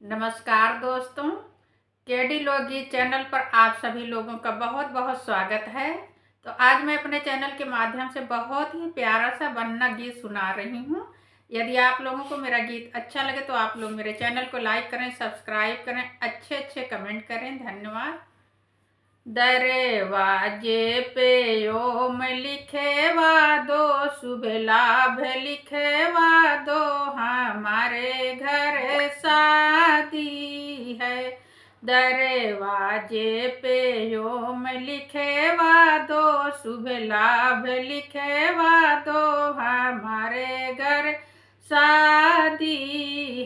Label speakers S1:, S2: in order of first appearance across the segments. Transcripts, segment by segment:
S1: नमस्कार दोस्तों, केडी लोकगीत चैनल पर आप सभी लोगों का बहुत बहुत स्वागत है। तो आज मैं अपने चैनल के माध्यम से बहुत ही प्यारा सा वंदना गीत सुना रही हूँ। यदि आप लोगों को मेरा गीत अच्छा लगे तो आप लोग मेरे चैनल को लाइक करें, सब्सक्राइब करें, अच्छे अच्छे कमेंट करें। धन्यवाद। दरवाजे पे ओम लिखे वादो, शुभ लाभ लिखे वादो, हमारे घर शादी है। दरवाजे पे ओम लिखे वादो, शुभ लाभ लिखे वादो, हमारे घर शादी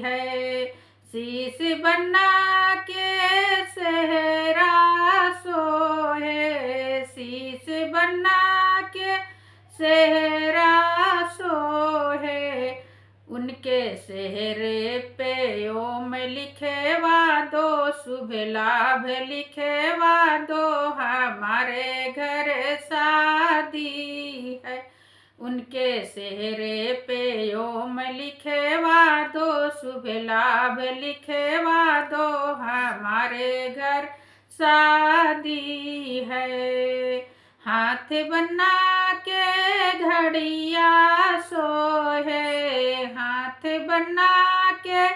S1: है। शीश बना के सेहरा सोहे, शीश बना के सेहरा सोहे, उनके सेहरे पे ओम लिखे वादो, शुभ लाभ लिखे वादो, हमारे घर शादी है। उनके सेहरे पे ओम लिखे वादो, शुभ लाभ लिखे वादो, हमारे घर शादी है। हाथ बना के घड़िया सोहे, हाथ बना के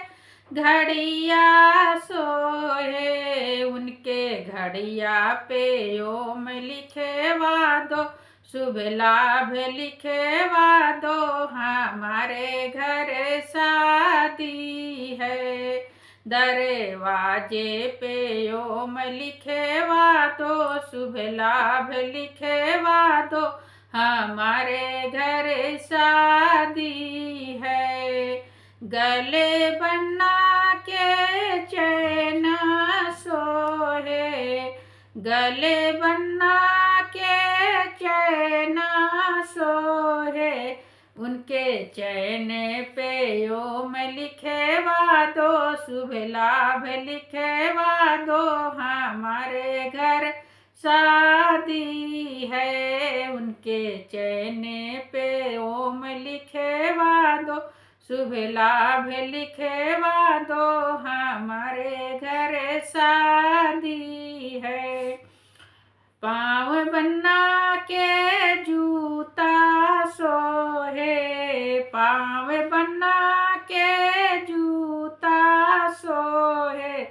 S1: घड़िया सोहे, उनके घड़िया पे ओम लिखे वादो, शुभ लाभ लिखे वादो, हमारे घर शादी है। दरवाजे पे ओम लिखे वादो, शुभ लाभ लिखे वादो, हमारे घर शादी है। गले बना के चैन सोहे, गले बना के चैन सोहे, उनके चैन पे ओम लिखे वादो, शुभ लाभ लिखे वादो, हमारे घर शादी है। उनके चैन पे ओम लिखे वादो, शुभ लाभ लिखे वादो, हमारे घर शादी है। पाँव बना के जूता सोहे, पाँव बना के जूता सोहे,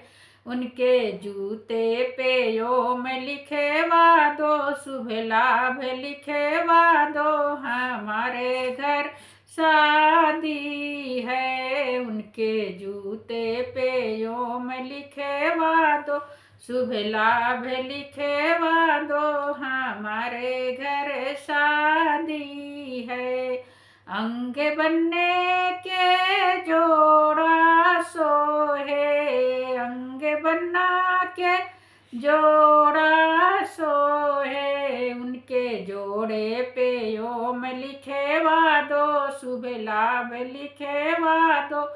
S1: उनके जूते पे ओम लिखे वादो, शुभ लाभ लिखे वादो, हमारे घर शादी है। उनके जूते पे ओम लिखे वादो, शुभ लाभ लिखे वादो, हमारे घर शादी है। अंग बनने के जोड़ा सोहे, अंग बना के जोड़ा सोहे, उनके जोड़े पे ओम लिखे वादो, शुभ लाभ लिखे वादो,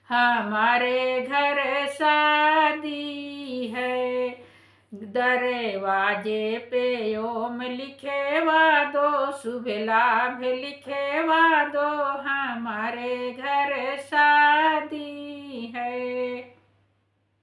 S1: हमारे घर शादी है। दरवाजे पे ओम लिखे वादो, शुभ लाभ लिखे वादो, हमारे घर शादी है।